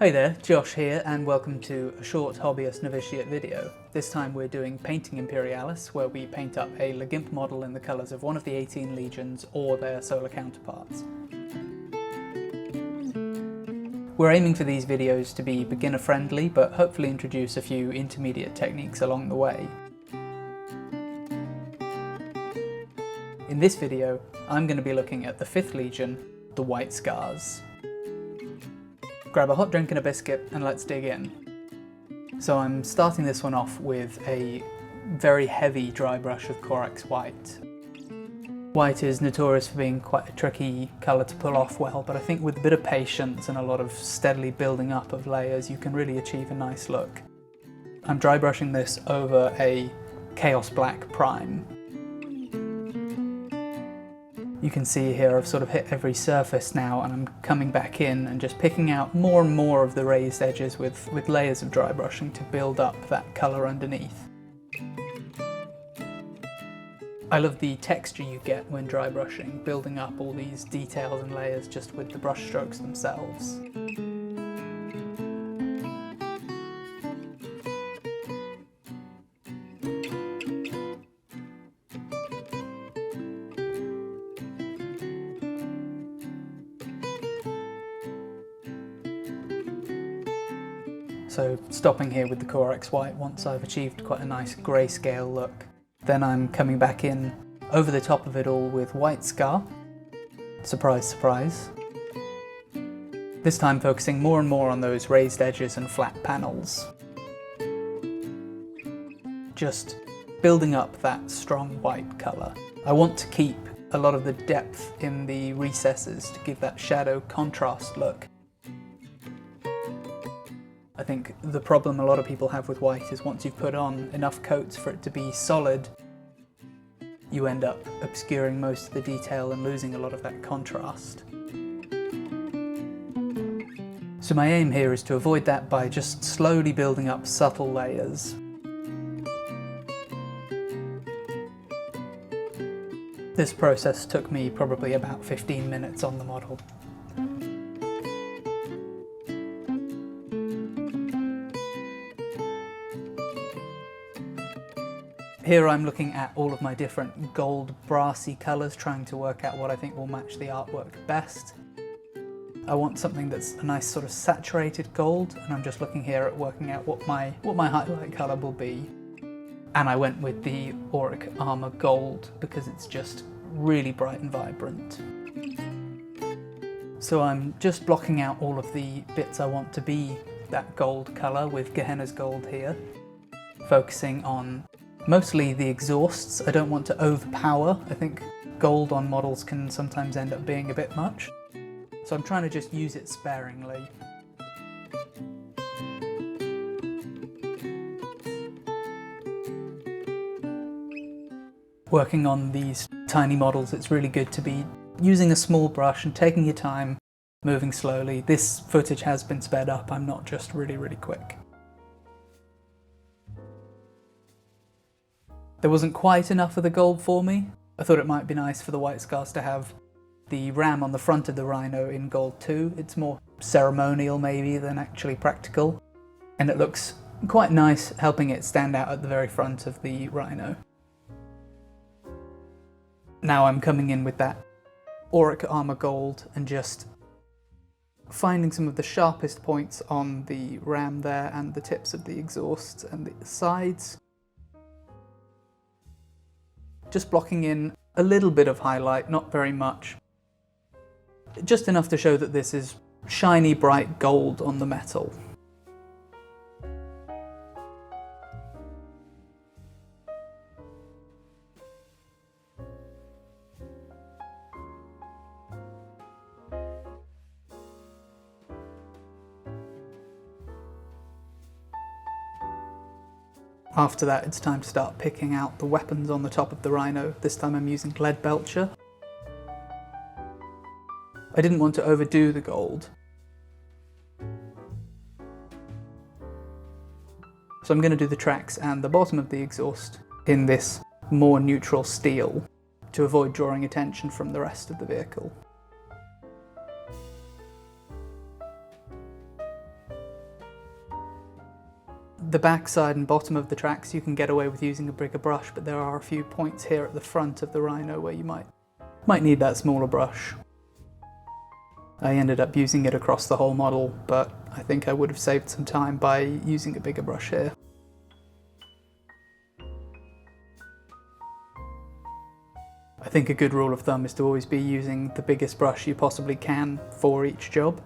Hey there, Josh here, and welcome to a short hobbyist novitiate video. This time we're doing Painting Imperialis, where we paint up a Legimp model in the colours of one of the 18 legions or their solar counterparts. We're aiming for these videos to be beginner friendly, but hopefully introduce a few intermediate techniques along the way. In this video, I'm going to be looking at the 5th Legion, the White Scars. Grab a hot drink and a biscuit and let's dig in. So I'm starting this one off with a very heavy dry brush of Corax White. White is notorious for being quite a tricky colour to pull off well, but I think with a bit of patience and a lot of steadily building up of layers you can really achieve a nice look. I'm dry brushing this over a Chaos Black Prime. You can see here I've sort of hit every surface now, and I'm coming back in and just picking out more and more of the raised edges with layers of dry brushing to build up that colour underneath. I love the texture you get when dry brushing, building up all these details and layers just with the brush strokes themselves. So stopping here with the Corax White once I've achieved quite a nice grayscale look. Then I'm coming back in over the top of it all with White Scar. Surprise, surprise. This time focusing more and more on those raised edges and flat panels. Just building up that strong white colour. I want to keep a lot of the depth in the recesses to give that shadow contrast look. I think the problem a lot of people have with white is once you've put on enough coats for it to be solid, you end up obscuring most of the detail and losing a lot of that contrast. So my aim here is to avoid that by just slowly building up subtle layers. This process took me probably about 15 minutes on the model. Here I'm looking at all of my different gold brassy colours, trying to work out what I think will match the artwork best. I want something that's a nice sort of saturated gold, and I'm just looking here at working out what my highlight colour will be. And I went with the Auric Gold because it's just really bright and vibrant. So I'm just blocking out all of the bits I want to be that gold colour with Gehenna's gold here, focusing on mostly the exhausts. I don't want to overpower. I think gold on models can sometimes end up being a bit much. So I'm trying to just use it sparingly. Working on these tiny models, it's really good to be using a small brush and taking your time, moving slowly. This footage has been sped up, I'm not just really quick. There wasn't quite enough of the gold for me. I thought it might be nice for the White Scars to have the ram on the front of the rhino in gold too. It's more ceremonial maybe than actually practical. And it looks quite nice, helping it stand out at the very front of the rhino. Now I'm coming in with that Auric Gold and just finding some of the sharpest points on the ram there and the tips of the exhausts and the sides. Just blocking in a little bit of highlight, not very much. Just enough to show that this is shiny, bright gold on the metal. After that, it's time to start picking out the weapons on the top of the rhino. This time I'm using Leadbelcher. I didn't want to overdo the gold, so I'm going to do the tracks and the bottom of the exhaust in this more neutral steel to avoid drawing attention from the rest of the vehicle. the back side and bottom of the tracks you can get away with using a bigger brush, but there are a few points here at the front of the rhino where you might need that smaller brush. I ended up using it across the whole model, but I think I would have saved some time by using a bigger brush here. I think a good rule of thumb is to always be using the biggest brush you possibly can for each job.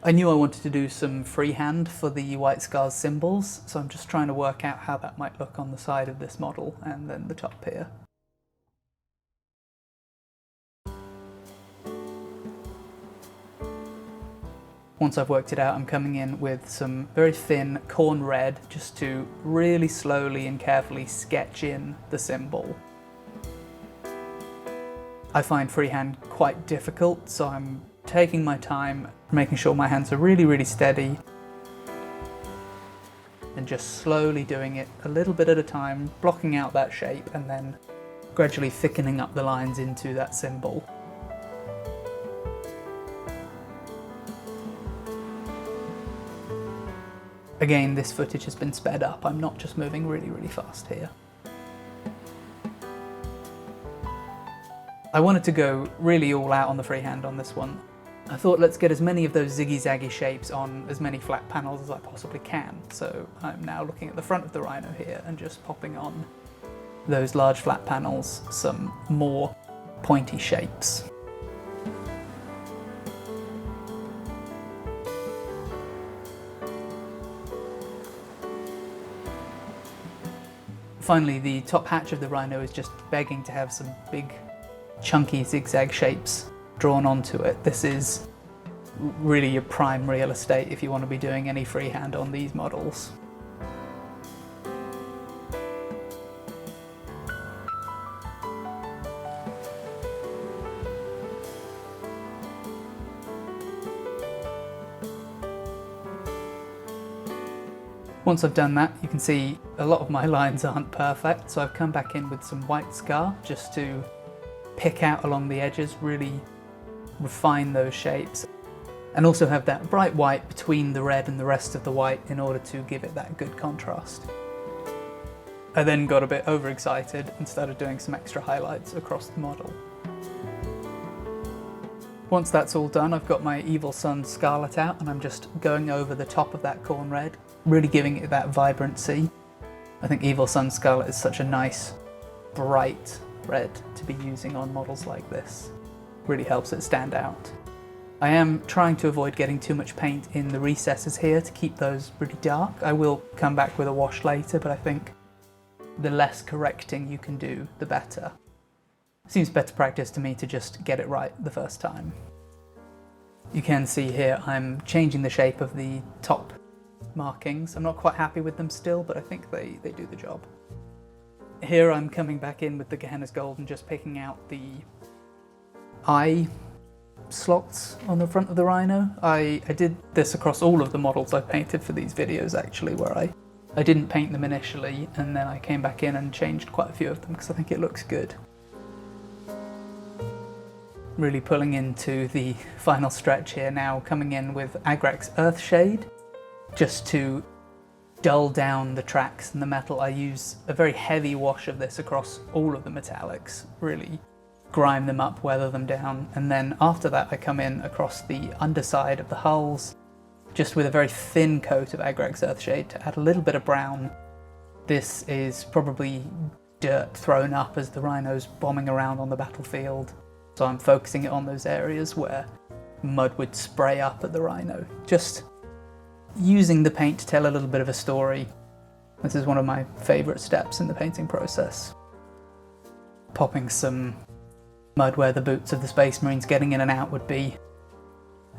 I knew I wanted to do some freehand for the White Scars symbols, so I'm just trying to work out how that might look on the side of this model and then the top here. Once I've worked it out, I'm coming in with some very thin Khorne Red just to really slowly and carefully sketch in the symbol. I find freehand quite difficult, so I'm taking my time, making sure my hands are really steady, and just slowly doing it a little bit at a time, blocking out that shape and then gradually thickening up the lines into that symbol. Again, this footage has been sped up. I'm not just moving really fast here. I wanted to go really all out on the freehand on this one. I thought, let's get as many of those ziggy-zaggy shapes on as many flat panels as I possibly can. So I'm now looking at the front of the rhino here and just popping on those large flat panels some more pointy shapes. Finally, the top hatch of the rhino is just begging to have some big, chunky zigzag shapes drawn onto it. This is really your prime real estate if you want to be doing any freehand on these models. Once I've done that, you can see a lot of my lines aren't perfect, so I've come back in with some white scar just to pick out along the edges, really refine those shapes, and also have that bright white between the red and the rest of the white in order to give it that good contrast. I then got a bit overexcited and started doing some extra highlights across the model. Once that's all done, I've got my evil Sunz Scarlet out and I'm just going over the top of that Khorne Red, really giving it that vibrancy. I think evil Sunz Scarlet is such a nice, bright red to be using on models like this. Really helps it stand out. I am trying to avoid getting too much paint in the recesses here to keep those really dark. I will come back with a wash later, but I think the less correcting you can do, the better. Seems better practice to me to just get it right the first time. You can see here I'm changing the shape of the top markings. I'm not quite happy with them still, but I think they do the job. Here I'm coming back in with the Gehenna's Gold and just picking out the eye slots on the front of the rhino. I did this across all of the models I painted for these videos actually, where I didn't paint them initially and then I came back in and changed quite a few of them because I think it looks good. Really pulling into the final stretch here now, coming in with Agrax Earthshade just to dull down the tracks and the metal. I use a very heavy wash of this across all of the metallics, really grime them up, weather them down, and then after that I come in across the underside of the hulls just with a very thin coat of Agrax Earthshade to add a little bit of brown. This is probably dirt thrown up as the rhino's bombing around on the battlefield, so I'm focusing it on those areas where mud would spray up at the rhino. Just using the paint to tell a little bit of a story. This is one of my favourite steps in the painting process. Popping some mud where the boots of the Space Marines getting in and out would be,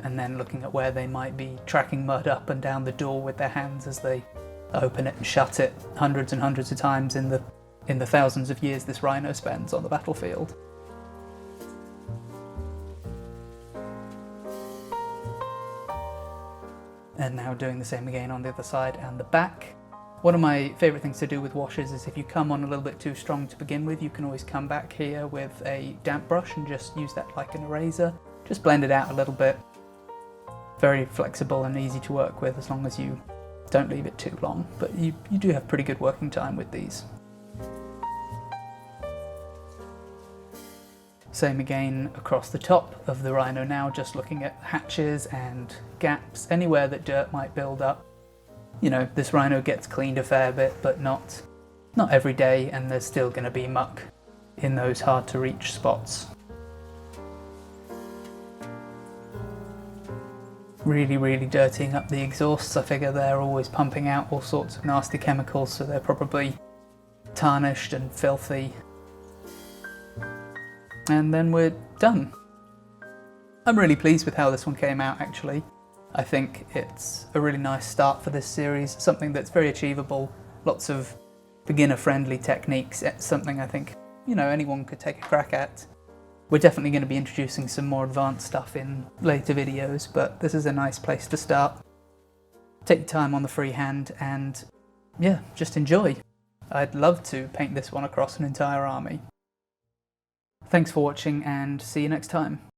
and then looking at where they might be tracking mud up and down the door with their hands as they open it and shut it hundreds and hundreds of times in the thousands of years this rhino spends on the battlefield. And now doing the same again on the other side and the back. One of my favourite things to do with washes is if you come on a little bit too strong to begin with, you can always come back here with a damp brush and just use that like an eraser. Just blend it out a little bit. Very flexible and easy to work with as long as you don't leave it too long, but you do have pretty good working time with these. Same again across the top of the rhino now, just looking at hatches and gaps, anywhere that dirt might build up. You know, this rhino gets cleaned a fair bit, but not every day, and there's still going to be muck in those hard to reach spots. Really dirtying up the exhausts. I figure they're always pumping out all sorts of nasty chemicals, so they're probably tarnished and filthy. And then we're done. I'm really pleased with how this one came out, actually. I think it's a really nice start for this series, something that's very achievable, lots of beginner-friendly techniques. It's something I think, you know, anyone could take a crack at. We're definitely going to be introducing some more advanced stuff in later videos, but this is a nice place to start. Take your time on the freehand and, yeah, just enjoy. I'd love to paint this one across an entire army. Thanks for watching and see you next time.